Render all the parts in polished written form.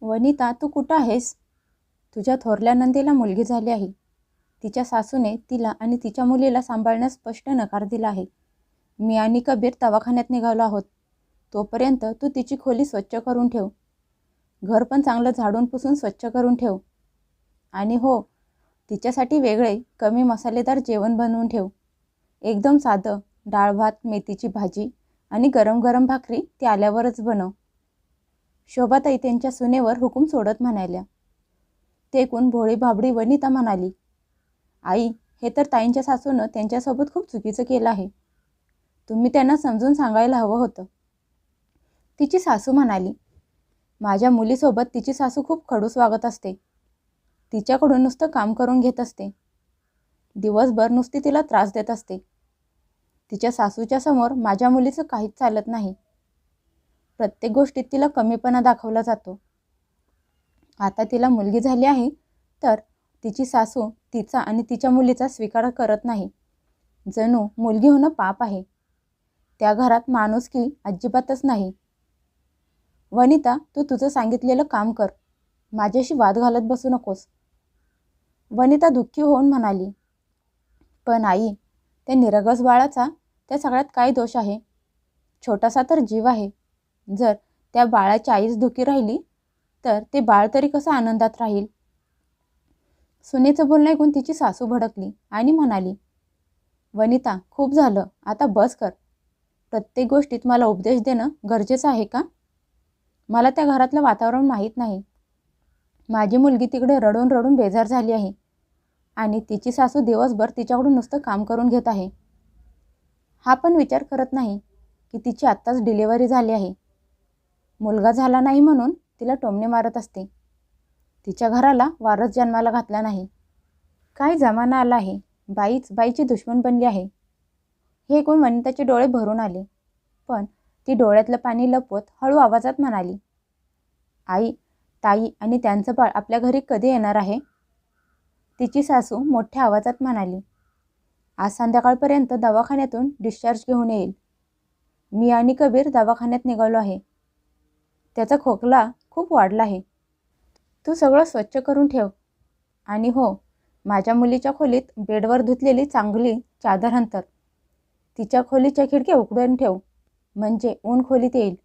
वनिता, तू कुठं आहेस? तुझ्या थोरल्या नंदेला मुलगी झाली आहे. तिच्या सासूने तिला आणि तिच्या मुलीला सांभाळण्यास स्पष्ट नकार दिला आहे. मी आणि कबीर दवाखान्यात निघालो आहोत. तोपर्यंत तू तिची खोली स्वच्छ करून ठेव. घर पण चांगलं झाडून पुसून स्वच्छ करून ठेव. आणि हो, तिच्यासाठी वेगळे कमी मसालेदार जेवण बनवून ठेव. एकदम साधं डाळ भात, मेथीची भाजी आणि गरम गरम भाकरी ती आल्यावरच बनव. शोभाताई त्यांच्या सुनेवर हुकूम सोडत म्हणाल्या. ते ऐकून भोळी भाबडी वनिता म्हणाली, आई, हे तर ताईंच्या सासूनं त्यांच्यासोबत खूप चुकीचं केलं आहे. तुम्ही त्यांना समजून सांगायला हवं होतं. तिची सासू म्हणाली, माझ्या मुलीसोबत तिची सासू खूप खडूस वागत असते. तिच्याकडून नुसतं काम करून घेत असते. दिवसभर नुसती तिला त्रास देत असते. तिच्या सासूच्या समोर माझ्या मुलीचं काहीच चालत नाही. प्रत्येक गोष्टीत तिला कमीपणा दाखवला जातो. आता तिला मुलगी झाली आहे तर तिची सासू तिचा आणि तिच्या मुलीचा स्वीकार करत नाही. जणू मुलगी होणं पाप आहे. त्या घरात माणुसकी अजिबातच नाही. वनिता, तू तुझं सांगितलेलं काम कर. माझ्याशी वाद घालत बसू नकोस. वनिता दुःखी होऊन म्हणाली, पण आई, त्या निरगस बाळाचा त्या सगळ्यात काय दोष आहे? छोटासा तर जीव आहे. जर त्या बाळाची आईच दुःखी राहिली तर ते बाळ तरी कसं आनंदात राहील? सुनेचं बोलणं ऐकून तिची सासू भडकली आणि म्हणाली, वनिता, खूप झालं, आता बस कर. प्रत्येक गोष्टीत मला उपदेश देणं गरजेचं आहे का? मला त्या घरातलं वातावरण माहीत नाही. माझी मुलगी तिकडे रडून रडून बेजार झाली आहे आणि तिची सासू दिवसभर तिच्याकडून नुसतं काम करून घेत आहे. हा पण विचार करत नाही की तिची आत्ताच डिलिव्हरी झाली आहे. मुलगा झाला नाही म्हणून तिला टोमणे मारत असते. तिच्या घराला वारस जन्माला घातला नाही. काय जमाना आला आहे, बाईच बाईची दुश्मन बनली आहे. हे ऐकून वनिताचे डोळे भरून आले, पण ती डोळ्यातलं पाणी लपवत हळू आवाजात म्हणाली, आई, ताई आणि त्यांचं बाळ आपल्या घरी कधी येणार आहे? तिची सासू मोठ्या आवाजात म्हणाली, आज संध्याकाळपर्यंत दवाखान्यातून डिस्चार्ज घेऊन येईल. मी आणि कबीर दवाखान्यात निघालो आहे. त्याचा खोकला खूप वाढला आहे. तू सगळं स्वच्छ करून ठेव. आणि हो, माझ्या मुलीच्या खोलीत बेडवर धुतलेली चांगली चादर अंतर. तिच्या खोलीच्या खिडक्या उघडून ठेव, म्हणजे ऊन खोलीत येईल.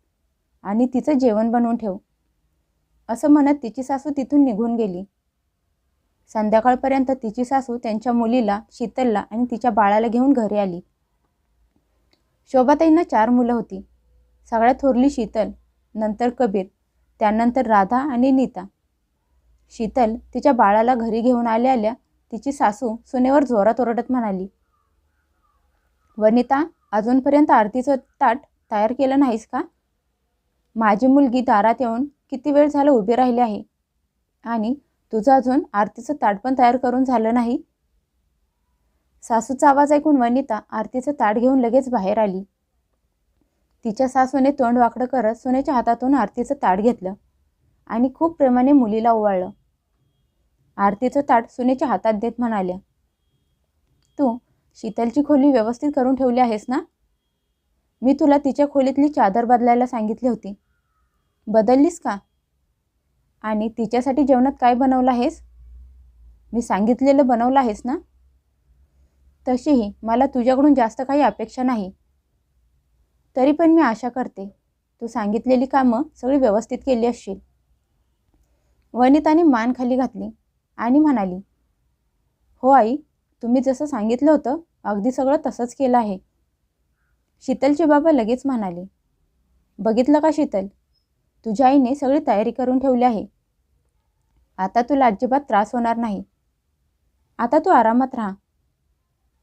आणि तिचं जेवण बनवून ठेव. असं म्हणत तिची सासू तिथून निघून गेली. संध्याकाळपर्यंत तिची सासू त्यांच्या मुलीला, शीतलला आणि तिच्या बाळाला घेऊन घरी आली. शोभाताईंना 4 मुलं होती. सगळ्यात थोरली शीतल, नंतर कबीर, त्यानंतर राधा आणि नीता. शीतल तिच्या बाळाला घरी घेऊन आल्या आल्या तिची सासू सुनेवर जोरात ओरडत म्हणाली, वनिता, अजूनपर्यंत आरतीचं ताट तयार केलं नाहीस का? माझी मुलगी दारात येऊन किती वेळ झाला उभी राहिली आहे आणि तुझं अजून आरतीचं ताट पण तयार करून झालं नाही. सासूचा आवाज ऐकून वनिता आरतीचं ताट घेऊन लगेच बाहेर आली. तिच्या सासूने तोंड वाकडं करत सुनेच्या हातातून आरतीचं ताट घेतलं आणि खूप प्रेमाने मुलीला ओवाळलं. आरतीचं ताट सुनेच्या हातात देत म्हणाल्या, तू शीतलची खोली व्यवस्थित करून ठेवली आहेस ना? मी तुला तिच्या खोलीतली चादर बदलायला सांगितली होती. बदललीस का? आणि तिच्यासाठी जेवणात काय बनवलं आहेस? मी सांगितलेलं बनवलं आहेस ना? तशीही मला तुझ्याकडून जास्त काही अपेक्षा नाही. तरी पण मी आशा करते तू सांगितलेली कामं सगळी व्यवस्थित केली असशील. वनिताने मान खाली घातली आणि म्हणाली, हो आई, तुम्ही जसं सांगितलं होतं अगदी सगळं तसंच केलं आहे. शीतलचे बाबा लगेच म्हणाले, बघितलं का शीतल, तुझ्या आईने सगळी तयारी करून ठेवली आहे. आता तुला अजिबात त्रास होणार नाही. आता तू आरामात राहा.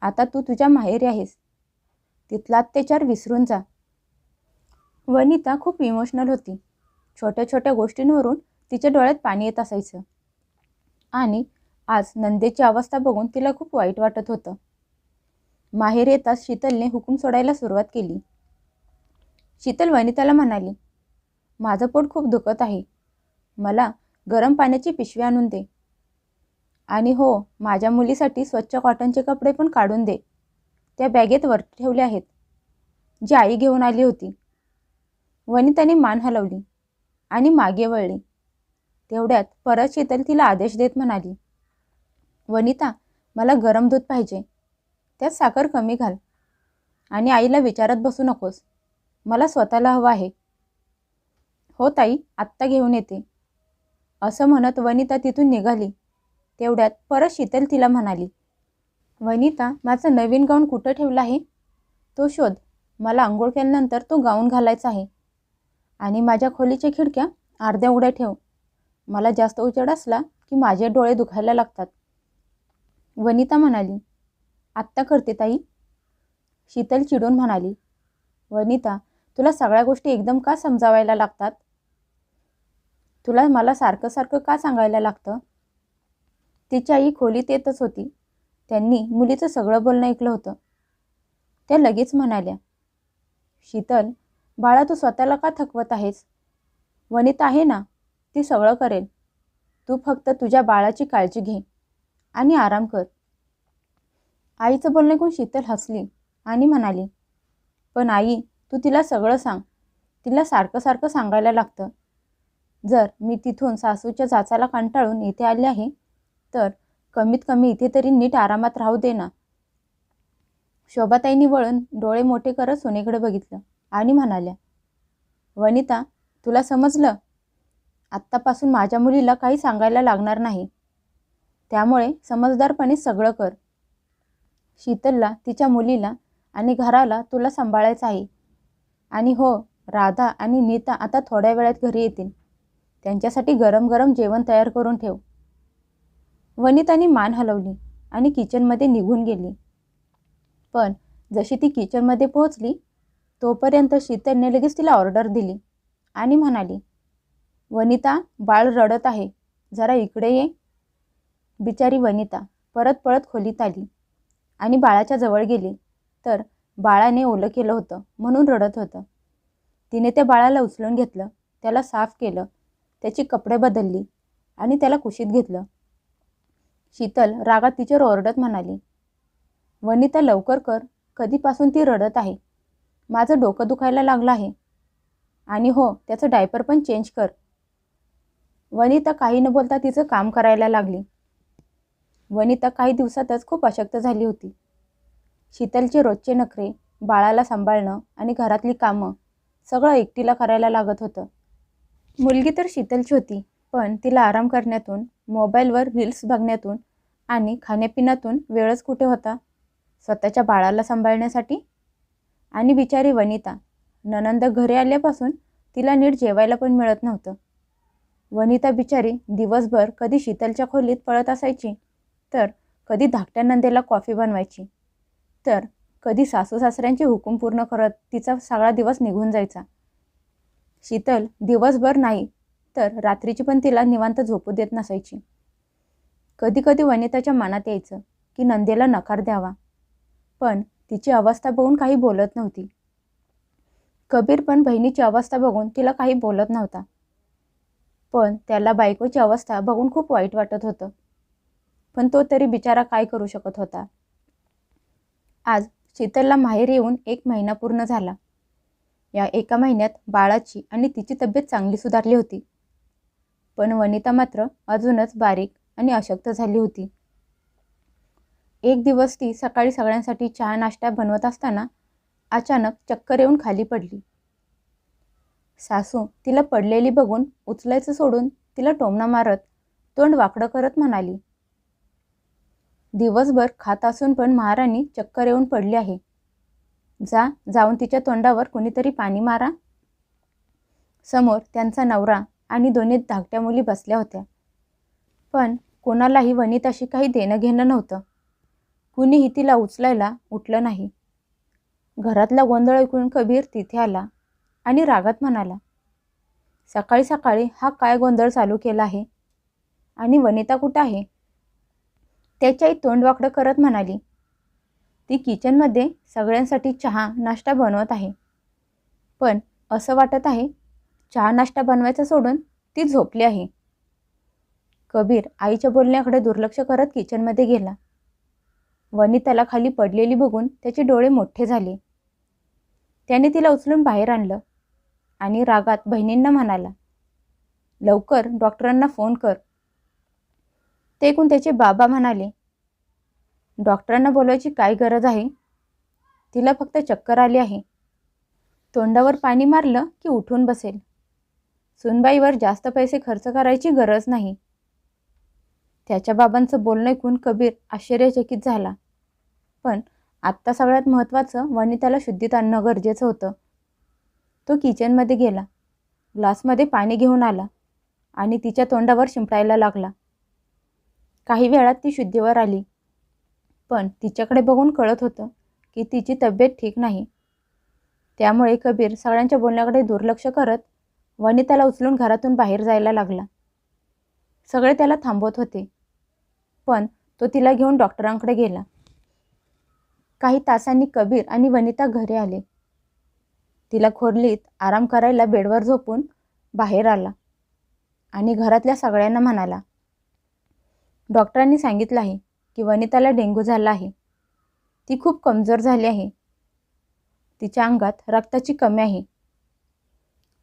आता तू तुझ्या माहेरी आहेस. तिथला अत्याचार विसरून जा. वनिता खूप इमोशनल होती. छोट्या छोट्या गोष्टींवरून तिच्या डोळ्यात पाणी येत असायचं. आणि आज नंदेची अवस्था बघून तिला खूप वाईट वाटत होतं. माहेर येताच शीतलने हुकूम सोडायला सुरुवात केली. शीतल वनिताला म्हणाली, माझं पोट खूप दुखत आहे. मला गरम पाण्याची पिशवी आणून दे. आणि हो, माझ्या मुलीसाठी स्वच्छ कॉटनचे कपडे पण काढून दे. त्या बॅगेत वर ठेवले आहेत, जी आई घेऊन आली होती. वनिताने मान हलवली आणि मागे वळली. तेवढ्यात परत शीतल तिला आदेश देत म्हणाली, वनिता, मला गरम दूध पाहिजे, त्यात साखर कमी घाल आणि आईला विचारत बसू नकोस, मला स्वतःला हवं आहे. हो ताई, आत्ता घेऊन येते, असं म्हणत वनिता तिथून निघाली. तेवढ्यात परत शीतल तिला म्हणाली, वनिता, माझं नवीन गाऊन कुठं ठेवला आहे? तो शोध. मला आंघोळ केल्यानंतर तो गाऊन घालायचा आहे. आणि माझ्या खोलीच्या खिडक्या अर्ध्या उघड्या ठेव. मला जास्त उजेड असला की माझे डोळे दुखायला लागतात. वनिता म्हणाली, आत्ता करते ताई. शीतल चिडून म्हणाली, वनिता, तुला सगळ्या गोष्टी एकदम का समजावायला लागतात? तुला मला सारखं सारखं का सांगायला लागतं? तिची आई खोलीत येतच होती. त्यांनी मुलीचं सगळं बोलणं ऐकलं होतं. त्या लगेच म्हणाल्या, शीतल, बाळा, तू स्वतःला का थकवत आहेस? वनिता आहे ना, ती सगळं करेल. तू फक्त तुझ्या बाळाची काळजी घे आणि आराम कर. आईचं बोलणं ऐकून शीतल हसली आणि म्हणाली, पण आई, तू तिला सगळं सांग. तिला सारखं सारखं सांगायला लागतं. जर मी तिथून सासूच्या जाचाला कंटाळून इथे आले आहे, तर कमीत कमी इथे तरी नीट आरामात राहू दे ना. शोभाताईंनी वळून डोळे मोठे करत सोनेकडे बघितलं आणि म्हणाल्या, वनिता, तुला समजलं? आत्तापासून माझ्या मुलीला काही सांगायला लागणार नाही. त्यामुळे समजदारपणे सगळं कर. शीतलला, तिच्या मुलीला आणि घराला तुला सांभाळायचं आहे. आणि हो, राधा आणि नीता आता थोड्या वेळात घरी येतील. त्यांच्यासाठी गरम गरम जेवण तयार करून ठेव. वनिताने मान हलवली आणि किचनमध्ये निघून गेली. पण जशी ती किचनमध्ये पोहोचली, तोपर्यंत शीतलने लगेच तिला ऑर्डर दिली आणि म्हणाली, वनिता, बाळ रडत आहे, जरा इकडे ये. बिचारी वनिता परत पळत खोलीत आली आणि बाळाच्या जवळ गेली, तर बाळाने ओलं केलं होतं म्हणून रडत होतं. तिने त्या बाळाला उचलून घेतलं, त्याला साफ केलं, त्याची कपडे बदलली आणि त्याला कुशीत घेतलं. शीतल रागात तिच्यावर ओरडत म्हणाली, वनिता, लवकर कर, कधीपासून ती रडत आहे. माझं डोकं दुखायला लागलं आहे. आणि हो, त्याचं डायपर पण चेंज कर. वनिता काही न बोलता तिचं काम करायला लागली. वनिता काही दिवसातच खूप अशक्त झाली होती. शीतलचे रोजचे नखरे, बाळाला सांभाळणं आणि घरातली कामं सगळं एकटीला करायला लागत होतं. मुलगी तर शीतलची होती, पण तिला आराम करण्यातून, मोबाईलवर रील्स बघण्यातून आणि खाण्यापिण्यातून वेळच कुठे होता स्वतःच्या बाळाला सांभाळण्यासाठी. आणि बिचारी वनिता, नणंद घरी आल्यापासून तिला नीट जेवायला पण मिळत नव्हतं. वनिता बिचारी दिवसभर कधी शीतलच्या खोलीत पळत असायची, तर कधी धाकट्या नंदेला कॉफी बनवायची, तर कधी सासू सासऱ्यांचे हुकूम पूर्ण करत तिचा सगळा दिवस निघून जायचा. शीतल दिवसभर नाही तर रात्रीची पण तिला निवांत झोपू देत नसायची. कधी कधी वनिताच्या मनात यायचं की नंदेला नकार द्यावा, पण तिची अवस्था बघून काही बोलत नव्हती. कबीर पण बहिणीची अवस्था बघून तिला काही बोलत नव्हता, पण त्याला बायकोची अवस्था बघून खूप वाईट वाटत होतं. पण तो तरी बिचारा काय करू शकत होता. आज शीतलला माहेर येऊन 1 महिना पूर्ण झाला. या 1 महिन्यात बाळाची आणि तिची तब्येत चांगली सुधारली होती, पण वनिता मात्र अजूनच बारीक आणि अशक्त झाली होती. एक दिवस ती सकाळी सगळ्यांसाठी चहा नाश्ता बनवत असताना अचानक चक्कर येऊन खाली पडली. सासू तिला पडलेली बघून उचलायचं सोडून तिला टोमणा मारत तोंड वाकडं करत म्हणाली, दिवसभर खात असून पण महाराणी चक्कर येऊन पडली आहे. जाऊन तिच्या तोंडावर कुणीतरी पाणी मारा. समोर त्यांचा नवरा आणि दोन्ही धाकट्या मुली बसल्या होत्या, पण कोणालाही वनिताशी काही देणं घेणं नव्हतं. कुणीही तिला उचलायला उठलं नाही. घरातला गोंधळ ऐकून कबीर तिथे आला आणि रागात म्हणाला, सकाळी सकाळी हा काय गोंधळ चालू केला आहे आणि वनिता कुठं आहे? त्याची आई तोंड वाकडं करत म्हणाली, ती किचनमध्ये सगळ्यांसाठी चहा नाश्ता बनवत आहे, पण असं वाटत आहे चहा नाश्ता बनवायचा सोडून ती झोपली आहे. कबीर आईच्या बोलण्याकडे दुर्लक्ष करत किचनमध्ये गेला. वनिताला खाली पडलेली बघून त्याचे डोळे मोठे झाले. त्याने तिला उचलून बाहेर आणलं आणि रागात बहिणींना म्हणाला, लवकर डॉक्टरांना फोन कर. ते ऐकून त्याचे बाबा म्हणाले, डॉक्टरांना बोलवायची काय गरज आहे? तिला फक्त चक्कर आली आहे. तोंडावर पाणी मारलं की उठून बसेल. सुनबाईवर जास्त पैसे खर्च करायची गरज नाही. त्याच्या बाबांचं बोलणं ऐकून कबीर आश्चर्यचकित झाला. पण आत्ता सगळ्यात महत्त्वाचं वनिताला शुद्धीत आणणं गरजेचं होतं. तो किचनमध्ये गेला, ग्लासमध्ये पाणी घेऊन आला आणि तिच्या तोंडावर शिंपडायला लागला. काही वेळात ती शुद्धीवर आली, पण तिच्याकडे बघून कळत होतं की तिची तब्येत ठीक नाही. त्यामुळे कबीर सगळ्यांच्या बोलण्याकडे दुर्लक्ष करत वनिताला उचलून घरातून बाहेर जायला लागला. सगळे त्याला थांबवत होते, पण तो तिला घेऊन डॉक्टरांकडे गेला. काही तासांनी कबीर आणि वनिता घरी आले. तिला खोलीत आराम करायला बेडवर झोपून बाहेर आला आणि घरातल्या सगळ्यांना म्हणाला, डॉक्टरांनी सांगितलं आहे की वनिताला डेंग्यू झाला आहे. ती खूप कमजोर झाली आहे. तिच्या अंगात रक्ताची कमी आहे.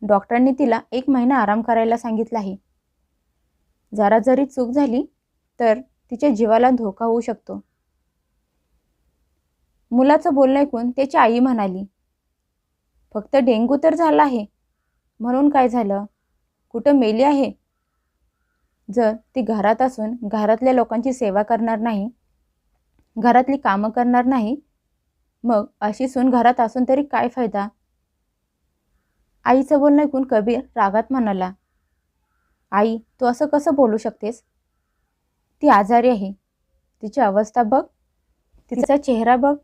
डॉक्टरांनी तिला 1 महिना आराम करायला सांगितलं आहे. जरा जरी चूक झाली तर तिच्या जीवाला धोका होऊ शकतो. मुलाचं बोलणं ऐकून त्याची आई म्हणाली, फक्त डेंग्यू तर झाला आहे, म्हणून काय झालं? कुठं मेली आहे? जर ती घरात असून घरातल्या लोकांची सेवा करणार नाही, घरातली कामं करणार नाही, मग अशी सून घरात असून तरी काय फायदा? आईचं बोलणं ऐकून कबीर रागात म्हणाला, आई, तू असं कसं बोलू शकतेस? ती आजारी आहे. तिची अवस्था बघ, तिचा चेहरा बघ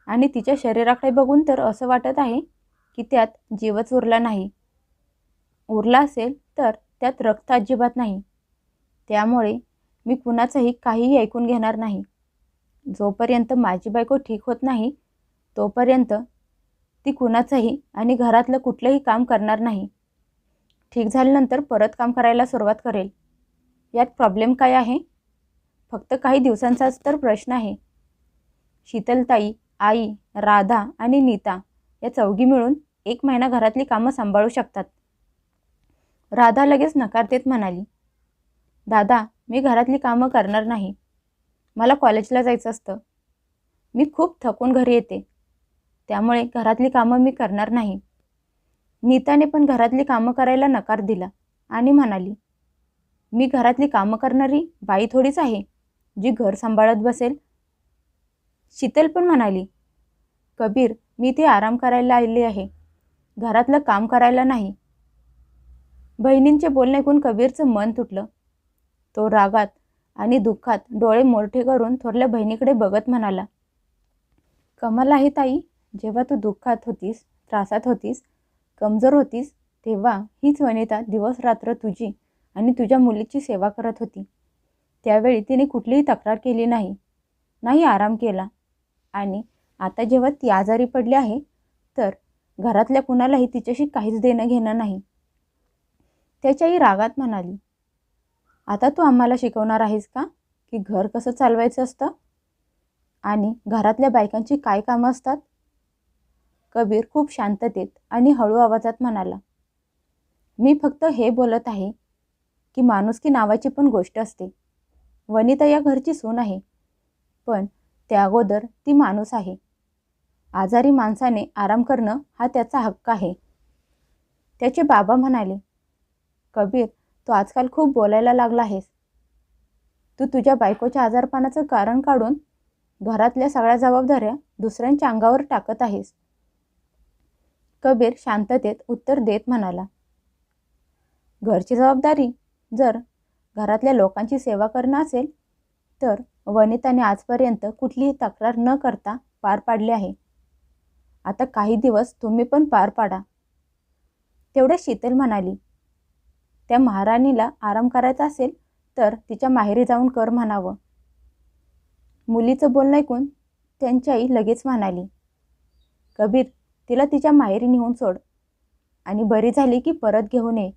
आणि तिच्या शरीराकडे बघून तर असं वाटत आहे की त्यात जीवच उरला नाही. उरला असेल तर त्यात रक्त अजिबात नाही. त्यामुळे मी कुणाचंही काहीही ऐकून घेणार नाही. जोपर्यंत माझी बायको ठीक होत नाही तोपर्यंत ती कुणाचंही आणि घरातलं कुठलंही काम करणार नाही. ठीक झाल्यानंतर परत काम करायला सुरुवात करेल. यात प्रॉब्लेम काय आहे? फक्त काही दिवसांचाच तर प्रश्न आहे. शीतलताई, आई, राधा आणि नीता या चौघी मिळून 1 महिना घरातली कामं सांभाळू शकतात. राधा लगेच नकार देत म्हणाली, दादा, मी घरातली कामं करणार नाही. मला कॉलेजला जायचं असतं. मी खूप थकून घरी येते. त्यामुळे घरातली कामं मी करणार नाही. नीताने पण घरातली कामं करायला नकार दिला आणि म्हणाली, मी घरातली कामं करणारी बाई थोडीच आहे जी घर सांभाळत बसेल. शीतल पण म्हणाली, कबीर, मी ते आराम करायला आली आहे, घरातलं काम करायला नाही. बहिणींचे बोलणे ऐकून कबीरचं मन तुटलं. तो रागात आणि दुःखात डोळे मोठे करून थोरल्या बहिणीकडे बघत म्हणाला, कमाल आहे ताई, जेव्हा तू दुःखात होतीस, त्रासात होतीस, कमजोर होतीस, तेव्हा हीच वनिता दिवस रात्र तुझी आणि तुझ्या मुलीची सेवा करत होती. त्यावेळी तिने कुठलीही तक्रार केली नाही, नाही आराम केला. आणि आता जेव्हा ती आजारी पडली आहे तर घरातल्या कुणालाही तिच्याशी काहीच देणं घेणं नाही. त्याची आई रागात म्हणाली, आता तू आम्हाला शिकवणार आहेस का की घर कसं चालवायचं असतं आणि घरातल्या बायकांची काय कामं असतात? कबीर खूप शांततेत आणि हळू आवाजात म्हणाला, मी फक्त हे बोलत आहे की माणुसकी नावाची पण गोष्ट असते. वनिता या घरची सून आहे, पण त्या अगोदर ती माणूस आहे. आजारी माणसाने आराम करणं हा त्याचा हक्क आहे. त्याचे बाबा म्हणाले, कबीर, तू आजकाल खूप बोलायला लागला आहेस. तू तुझ्या बायकोच्या आजारपणाचं कारण काढून घरातल्या सगळ्या जबाबदाऱ्या दुसऱ्यांच्या अंगावर टाकत आहेस. कबीर शांततेत उत्तर देत म्हणाला, घरची जबाबदारी जर घरातल्या लोकांची सेवा करणं असेल तर वनिताने आजपर्यंत कुठलीही तक्रार न करता पार पाडली आहे. आता काही दिवस तुम्ही पण पार पाडा. तेवढ्या शीतल म्हणाली, त्या महाराणीला आराम करायचा असेल तर तिच्या माहेरी जाऊन कर म्हणावं. मुलीचं बोलणं ऐकून त्यांची आई लगेच म्हणाली, कबीर, तिला तिच्या माहेरी नेऊन सोड आणि बरी झाली की परत घेऊन ये.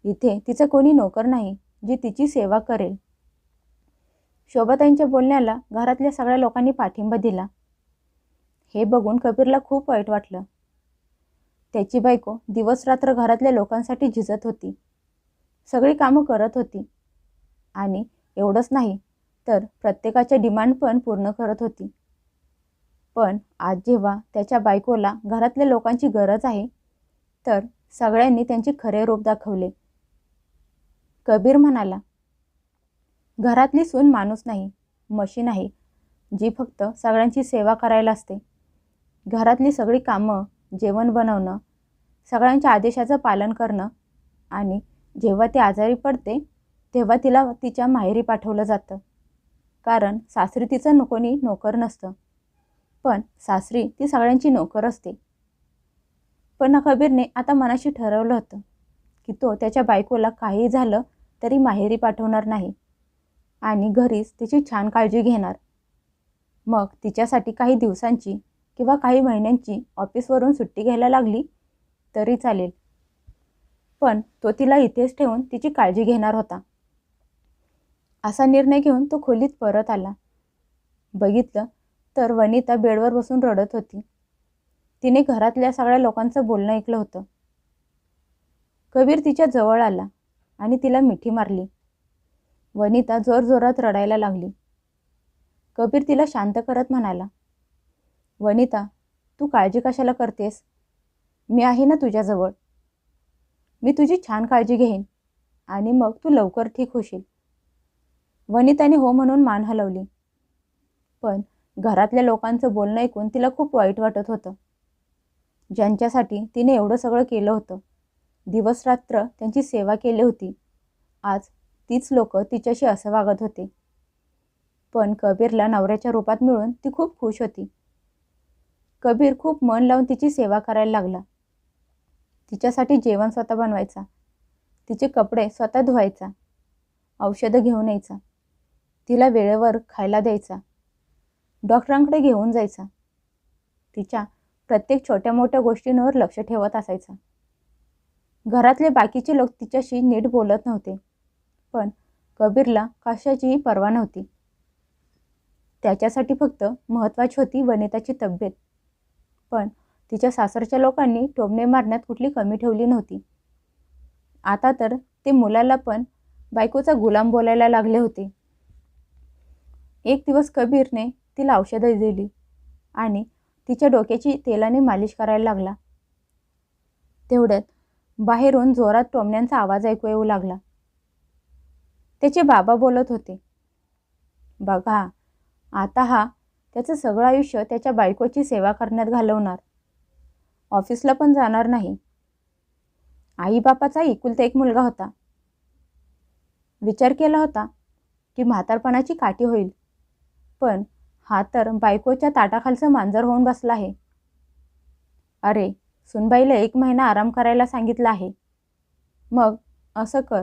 इथे तिचं कोणी नोकर नाही जी तिची सेवा करेल. शोभाताईंच्या बोलण्याला घरातल्या सगळ्या लोकांनी पाठिंबा दिला. हे बघून कबीरला खूप वाईट वाटलं. त्याची बायको दिवस रात्र घरातल्या लोकांसाठी झिजत होती. सगळी कामं करत होती आणि एवढंच नाही तर प्रत्येकाच्या डिमांड पण पूर्ण करत होती. पण आज जेव्हा त्याच्या बायकोला घरातल्या लोकांची गरज आहे तर सगळ्यांनी त्यांचे खरे रूप दाखवले. कबीर म्हणाला, घरातली सून माणूस नाही, मशीन आहे, जी फक्त सगळ्यांची सेवा करायला असते. घरातली सगळी कामं, जेवण बनवणं, सगळ्यांच्या आदेशाचं पालन करणं आणि जेव्हा ती आजारी पडते तेव्हा तिला तिच्या माहेरी पाठवलं जातं. कारण सासरी तिचं कोणी नोकर नसतं, पण सासरी ती सगळ्यांची नोकर असते. पण कबीरने आता मनाशी ठरवलं होतं की तो त्याच्या बायकोला काही झालं तरी माहेरी पाठवणार नाही आणि घरीच तिची छान काळजी घेणार. मग तिच्यासाठी काही दिवसांची किंवा काही महिन्यांची ऑफिसवरून सुट्टी घ्यायला लागली तरी चालेल, पण तो तिला इथेच ठेवून तिची काळजी घेणार होता. असा निर्णय घेऊन तो खोलीत परत आला. बघितलं तर वनिता बेडवर बसून रडत होती. तिने घरातल्या सगळ्या लोकांचं बोलणं ऐकलं होतं. कबीर तिच्या जवळ आला आणि तिला मिठी मारली. वनिता जोरजोरात रडायला लागली. कबीर तिला शांत करत म्हणाला, वनिता, तू काळजी कशाला करतेस? मी आहे ना तुझ्याजवळ. मी तुझी छान काळजी घेईन आणि मग तू लवकर ठीक होशील. वनिताने हो म्हणून मान हलवली. पण घरातल्या लोकांचं बोलणं ऐकून तिला खूप वाईट वाटत होतं. ज्यांच्यासाठी तिने एवढं सगळं केलं होतं, दिवस रात्र त्यांची सेवा केली होती, आज तीच लोक तिच्याशी असं वागत होते. पण कबीरला नवऱ्याच्या रूपात मिळून ती खूप खुश होती. कबीर खूप मन लावून तिची सेवा करायला लागला. तिच्यासाठी जेवण स्वतः बनवायचा, तिचे कपडे स्वतः धुवायचा, औषधं घेऊन यायचा, तिला वेळेवर खायला द्यायचा, डॉक्टरांकडे घेऊन जायचा, तिच्या प्रत्येक छोट्या मोठ्या गोष्टींवर लक्ष ठेवत असायचा. घरातले बाकीचे लोक तिच्याशी नीट बोलत नव्हते, पण कबीरला कशाचीही पर्वा नव्हती. त्याच्यासाठी फक्त महत्त्वाची होती वनिताची तब्येत. पण तिच्या सासरच्या लोकांनी टोमणे मारण्यात कुठली कमी ठेवली नव्हती. आता तर ते मुलाला पण बायकोचा गुलाम बोलायला लागले होते. एक दिवस कबीरने तिला औषधं दिली आणि तिच्या डोक्याची तेलाने मालिश करायला लागला. तेवढ्यात बाहेरून जोरात टोमण्यांचा आवाज ऐकू येऊ लागला. त्याचे बाबा बोलत होते, बघा, आता हा त्याचं सगळं आयुष्य त्याच्या बायकोची सेवा करण्यात घालवणार, ऑफिसला पण जाणार नाही. आईबापाचा एकुलता एक मुलगा होता. विचार केला होता की म्हातारपणाची काठी होईल, पण हा तर बायकोच्या ताटाखालचं मांजर होऊन बसला आहे. अरे, सुनबाईला 1 महिना आराम करायला सांगितलं आहे. मग असं कर,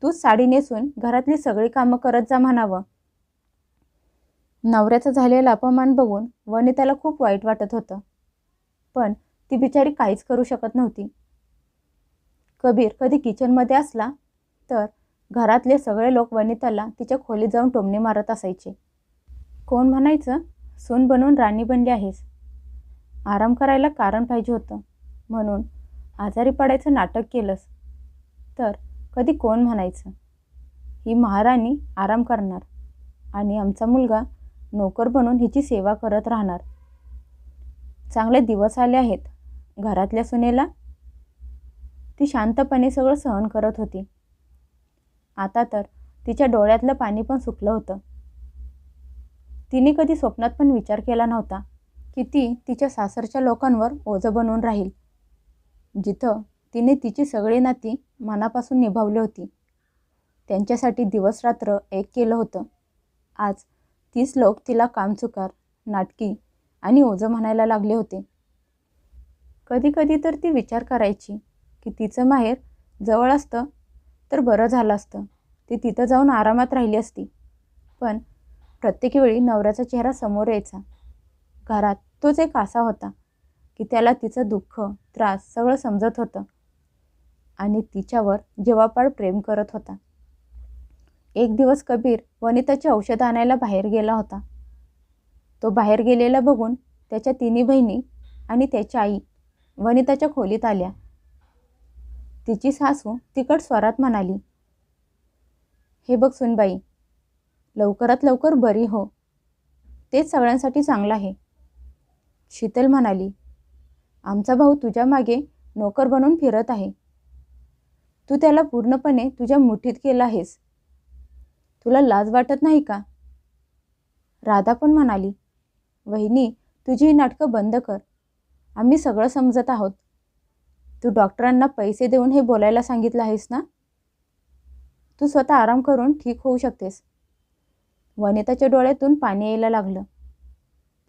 तूच साडी नेसून घरातली सगळी कामं करत जा म्हणावं. नवऱ्याचा झालेला अपमान बघून वनिताला खूप वाईट वाटत होतं, पण ती बिचारी काहीच करू शकत नव्हती. कबीर कधी किचनमध्ये असला तर घरातले सगळे लोक वनिताला तिच्या खोलीत जाऊन टोमणे मारत असायचे. कोण म्हणायचं, सून बनून राणी बनली आहेस. आराम करायला कारण पाहिजे होतं म्हणून आजारी पडायचं नाटक केलंस. तर कधी कोण म्हणायचं, ही महाराणी आराम करणार आणि आमचा मुलगा नोकर बनून हिची सेवा करत राहणार. चांगले दिवस आले आहेत घरातल्या सुनेला. ती शांतपणे सगळं सहन करत होती. आता तर तिच्या डोळ्यातलं पाणी पण सुकलं होतं. तिने कधी स्वप्नात पण विचार केला नव्हता की ती तिच्या सासरच्या लोकांवर ओझं बनून राहील, जिथं तिने तिची सगळी नाती मनापासून निभावली होती. त्यांच्यासाठी दिवस रात्र एक केलं होतं. आज 30 लोक तिला कामचुकार, नाटकी आणि ओझं म्हणायला लागले होते. कधी कधी तर ती विचार करायची की तिचं माहेर जवळ असतं तर बरं झालं असतं, ती तिथं जाऊन आरामात राहिली असती. पण प्रत्येक वेळी नवऱ्याचा चेहरा समोर यायचा. घरात तोच एक असा होता की त्याला तिचं दुःख, त्रास सगळं समजत होतं आणि तिच्यावर जीवापाड प्रेम करत होता. एक दिवस कबीर वनिताची औषधं आणायला बाहेर गेला होता. तो बाहेर गेलेला बघून त्याच्या 3 बहिणी आणि त्याची आई वनिताच्या खोलीत आल्या. तिची सासू तिखट स्वरात म्हणाली, हे बघ सुनबाई, लवकरात लवकर बरी हो, तेच सगळ्यांसाठी चांगलं आहे. शीतल म्हणाली, आमचा भाऊ तुझ्या मागे नोकर बनून फिरत आहे. तू त्याला पूर्णपणे तुझ्या मुठीत केलं आहेस. तुला लाज वाटत नाही का? राधा पण म्हणाली, वहिनी, तुझी ही नाटकं बंद कर. आम्ही सगळं समजत आहोत. तू डॉक्टरांना पैसे देऊन हे बोलायला सांगितलं आहेस ना? तू स्वतः आराम करून ठीक होऊ शकतेस. वनिताच्या डोळ्यातून पाणी यायला लागलं,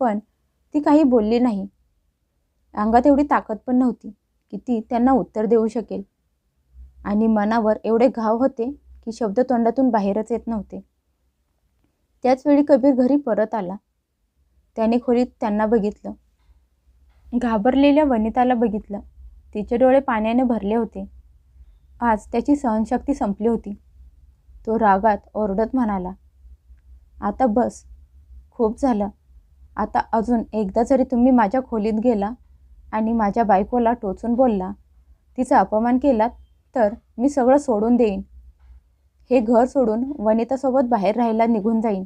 पण ती काही बोलली नाही. अंगात एवढी ताकद पण नव्हती की ती त्यांना उत्तर देऊ शकेल, आणि मनावर एवढे घाव होते की शब्द तोंडातून बाहेरच येत नव्हते. त्याचवेळी कबीर घरी परत आला. त्याने खोलीत त्यांना बघितलं. घाबरलेल्या वनिताला बघितलं. तिचे डोळे पाण्याने भरले होते. आज त्याची सहनशक्ती संपली होती. तो रागात ओरडत म्हणाला, आता बस, खूप झालं. आता अजून एकदा जरी तुम्ही माझ्या खोलीत गेला आणि माझ्या बायकोला टोचून बोलला, तिचा अपमान केलात, तर मी सगळं सोडून देईन. हे घर सोडून वनितासोबत बाहेर राहायला निघून जाईन.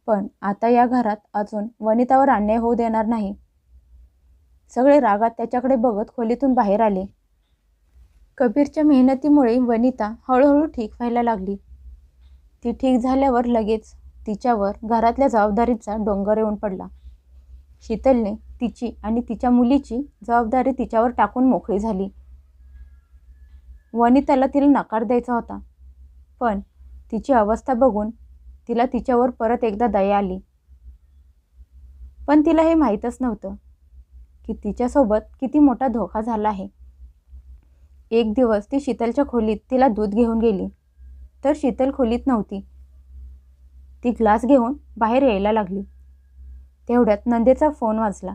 पण आता या घरात अजून वनितावर अन्याय होऊ देणार नाही. सगळे रागात त्याच्याकडे बघत खोलीतून बाहेर आले. कबीरच्या मेहनतीमुळे वनिता हळूहळू ठीक व्हायला लागली. ती ठीक झाल्यावर लगेच तिच्यावर घरातल्या जबाबदारीचा डोंगर येऊन पडला. शीतलने तिची आणि तिच्या मुलीची जबाबदारी तिच्यावर टाकून मोकळी झाली. वनिताला तिला नकार द्यायचा होता, पण तिची अवस्था बघून तिला तिच्यावर परत एकदा दया आली. पण तिला हे माहीतच नव्हतं की तिच्यासोबत किती मोठा धोका झाला आहे. एक दिवस ती शीतलच्या खोलीत तिला दूध घेऊन गेली, तर शीतल खोलीत नव्हती. ती ग्लास घेऊन बाहेर यायला लागली. तेवढ्यात नंदेचा फोन वाजला.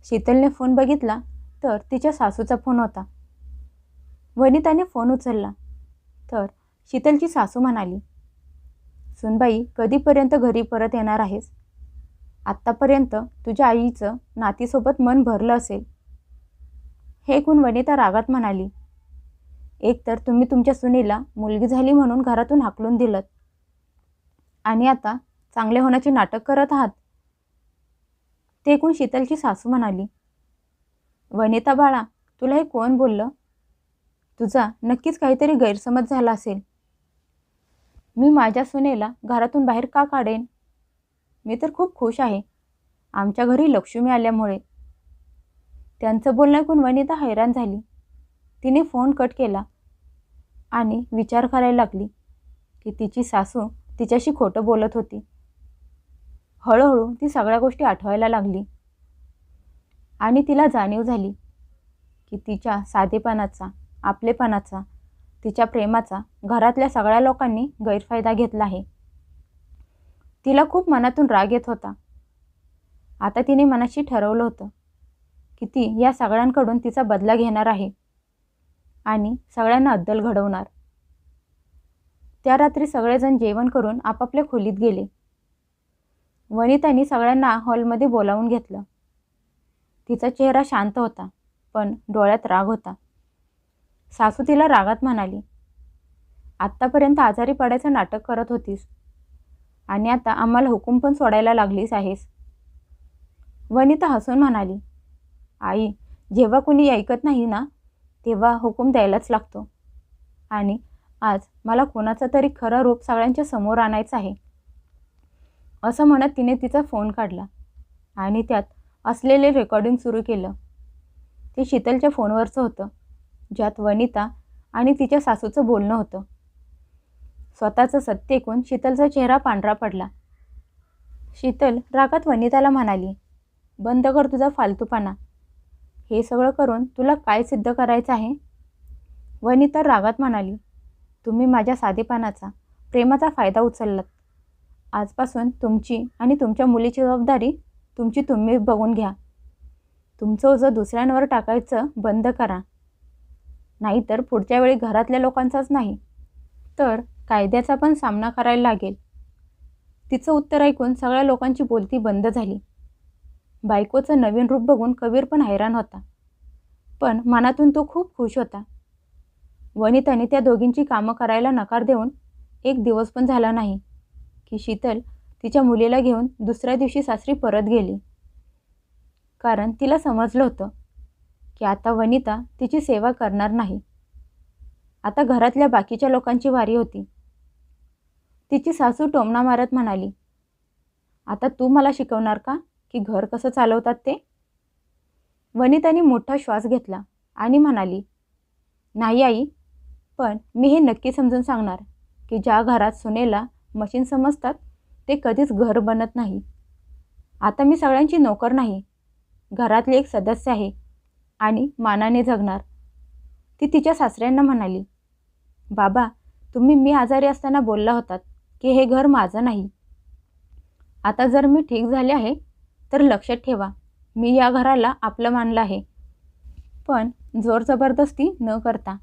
शीतलने फोन बघितला तर तिच्या सासूचा फोन होता. वनिताने फोन उचलला तर शीतलची सासू म्हणाली, सुनबाई, कधीपर्यंत घरी परत येणार आहेस? आत्तापर्यंत तुझ्या आईचं नातीसोबत मन भरलं असेल. हे ऐकून वनिता रागात म्हणाली, एकतर तुम्ही तुमच्या सुनेला मुलगी झाली म्हणून घरातून हाकलून दिलत, आणि आता चांगले होण्याचे नाटक करत आहात. ते ऐकून शीतलची सासू म्हणाली, वनिता बाळा, तुला हे कोण बोललं? तुझा नक्कीच काहीतरी गैरसमज झाला असेल. मी माझ्या सुनेला घरातून बाहेर का काढेन? मी तर खूप खुश आहे आमच्या घरी लक्ष्मी आल्यामुळे. त्यांचं बोलणं ऐकून वनिता हैराण झाली. तिने फोन कट केला आणि विचार करायला लागली की तिची सासू तिच्याशी खोटं बोलत होती. हळूहळू ती सगळ्या गोष्टी आठवायला लागली आणि तिला जाणीव झाली की तिच्या साधेपणाचा, आपलेपणाचा, तिच्या प्रेमाचा घरातल्या सगळ्या लोकांनी गैरफायदा घेतला आहे. तिला खूप मनातून राग येत होता. आता तिने मनाशी ठरवलं होतं की ती या सगळ्यांकडून तिचा बदला घेणार आहे आणि सगळ्यांना अद्दल घडवणार. त्या रात्री सगळेजण जेवण करून आपापल्या खोलीत गेले. वनिताने सगळ्यांना हॉलमध्ये बोलावून घेतलं. तिचा चेहरा शांत होता, पण डोळ्यात राग होता. सासू तिला रागात म्हणाली, आत्तापर्यंत आजारी पडायचं नाटक करत होतीस आणि आता आम्हाला हुकूम पण सोडायला लागलीस आहेस. वनिता हसून म्हणाली, आई, जेव्हा कुणी ऐकत नाही ना, तेव्हा हुकूम द्यायलाच लागतो, आणि आज मला कोणाचं तरी खरं रूप सगळ्यांच्या समोर आणायचं आहे. असं म्हणत तिने तिचा फोन काढला आणि त्यात असलेले रेकॉर्डिंग सुरू केलं. ते शीतलच्या फोनवरचं होतं, ज्यात वनिता आणि तिच्या सासूचं बोलणं होतं. स्वतःचं सत्य ऐकून शीतलचा चेहरा पांढरा पडला. शीतल रागात वनिताला म्हणाली, बंद कर तुझा फालतूपणा. हे सगळं करून तुला काय सिद्ध करायचं आहे? वनिता रागात म्हणाली, तुम्ही माझ्या साधेपणाचा, प्रेमाचा फायदा उचललात. आजपासून तुमची आणि तुमच्या मुलीची जबाबदारी तुमची तुम्ही बघून घ्या. तुमचं ओझं दुसऱ्यांवर टाकायचं बंद करा, नाहीतर पुढच्या वेळी घरातल्या लोकांचाच नाही तर कायद्याचा पण सामना करायला लागेल. तिचं उत्तर ऐकून सगळ्या लोकांची बोलती बंद झाली. बायकोचं नवीन रूप बघून कबीर पण हैराण होता, पण मनातून तो खूप खुश होता. वनिताने त्या दोघींची कामं करायला नकार देऊन एक दिवस पण झाला नाही की शीतल तिच्या मुलीला घेऊन दुसऱ्या दिवशी सासरी परत गेली. कारण तिला समजलं होतं की आता वनिता तिची सेवा करणार नाही. आता घरातल्या बाकीच्या लोकांची वारी होती. तिची सासू टोमणा मारत म्हणाली, आता तू मला शिकवणार का की घर कसं चालवतात ते? वनिताने मोठा श्वास घेतला आणि म्हणाली, नाही आई, पण मी हे नक्की समजून सांगणार की ज्या घरात सुनेला मशीन समजतात ते कधीच घर बनत नाही. आता मी सगळ्यांची नोकर नाही, घरातली एक सदस्य आहे आणि मानाने जगणार. ती तिच्या सासऱ्यांना म्हणाली, बाबा, तुम्ही मी आजारी असताना बोलला होतात की हे घर माझं नाही. आता जर मी ठीक झाले आहे तर लक्षात ठेवा, मी या घराला आपलं मानलं आहे, पण जोर जबरदस्ती न करता.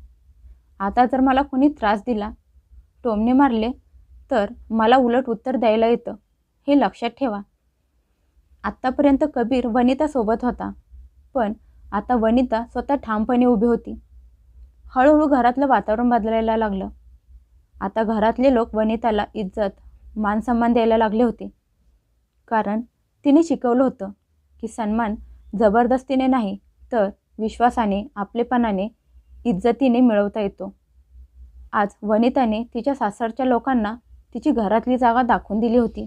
आता जर मला कोणी त्रास दिला, टोमणे मारले, तर मला उलट उत्तर द्यायला येतं, हे लक्षात ठेवा. आत्तापर्यंत कबीर वनितासोबत होता, पण आता वनिता स्वतः ठामपणे उभी होती. हळूहळू घरातलं वातावरण बदलायला लागलं. आता घरातले लोक वनिताला इज्जत, मानसन्मान द्यायला लागले होते. कारण तिने शिकवलं होतं की सन्मान जबरदस्तीने नाही तर विश्वासाने, आपलेपणाने, इज्जतीने मिळवता येतो. आज वनिताने तिच्या सासरच्या लोकांना तिची घरातली जागा दाखवून दिली होती.